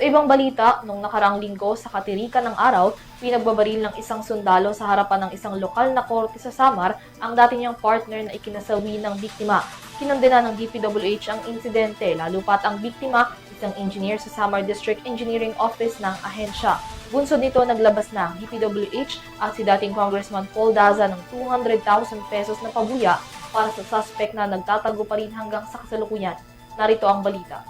Sa ibang balita, nung nakaraang linggo sa katirikan ng araw, pinagbabaril ng isang sundalo sa harapan ng isang lokal na korte sa Samar ang dati niyang partner na ikinasawi ng biktima. Kinondena ng DPWH ang insidente, lalo pat ang biktima, isang engineer sa Samar District Engineering Office ng ahensya. Bunsod nito, naglabas na ang DPWH at si dating Congressman Paul Daza ng 200,000 pesos na pabuya para sa suspect na nagtatago pa rin hanggang sa kasalukuyan. Narito ang balita.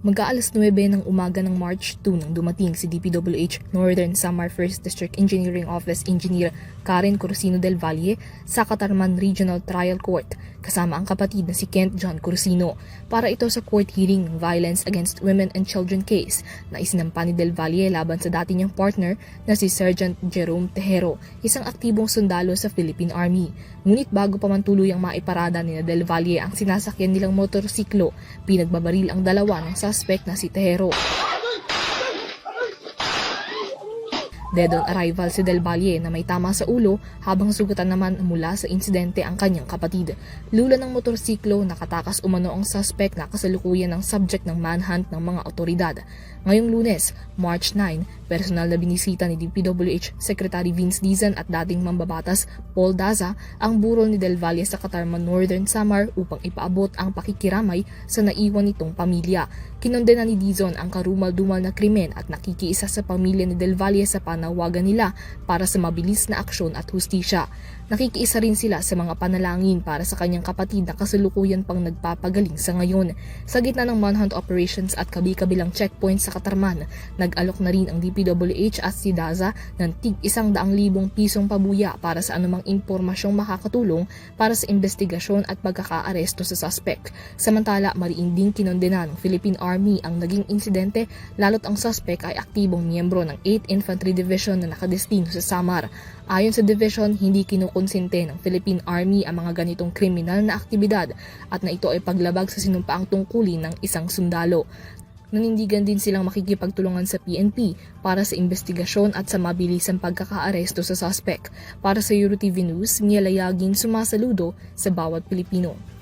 Mag-aalas 9 ng umaga ng March 2 nang dumating si DPWH Northern Samar 1st District Engineering Office Engineer Karen Corsino del Valle sa Catarman Regional Trial Court kasama ang kapatid na si Kent John Corsino para ito sa court hearing ng Violence Against Women and Children case na isinampa ni del Valle laban sa dati niyang partner na si Sergeant Jerome Tejero, isang aktibong sundalo sa Philippine Army. Ngunit bago pa man tuluyang maiparada ni del Valle ang sinasakyan nilang motorsiklo, pinagbabaril ang dalawa ng suspect na si Tejero. Dead on arrival si Del Valle na may tama sa ulo habang sugatan naman mula sa insidente ang kanyang kapatid. Lula ng motorsiklo, nakatakas umano ang suspect na kasalukuyan ng subject ng manhunt ng mga otoridad. Ngayong Lunes, March 9, personal na binisita ni DPWH Secretary Vince Dizon at dating mambabatas Paul Daza ang burol ni Del Valle sa Catarman Northern Samar upang ipaabot ang pakikiramay sa naiwan nitong pamilya. Kinondena ni Dizon ang karumal-dumal na krimen at nakikiisa sa pamilya ni Del Valle sa panawagan nila para sa mabilis na aksyon at hustisya. Nakikiisa rin sila sa mga panalangin para sa kanyang kapatid na kasalukuyan pang nagpapagaling sa ngayon. Sa gitna ng manhunt operations at kabi-kabilang checkpoints sa Catarman, nag-alok na rin ang DPWH at si Daza ng tig 100,000 pisong pabuya para sa anumang impormasyong makakatulong para sa investigasyon at pagkakaaresto sa suspect. Samantala, mariin ding kinondena ng Philippine Army ang naging insidente lalo't ang suspect ay aktibong miyembro ng 8th Infantry Division na nakadestino sa Samar. Ayon sa division, hindi kinukonsente ng Philippine Army ang mga ganitong kriminal na aktibidad at na ito ay paglabag sa sinumpaang tungkulin ng isang sundalo. Nanindigan din silang makikipagtulungan sa PNP para sa investigasyon at sa mabilisang pagkakaaresto sa suspect. Para sa EuroTV News, Mia Layagin, sumasaludo sa bawat Pilipino.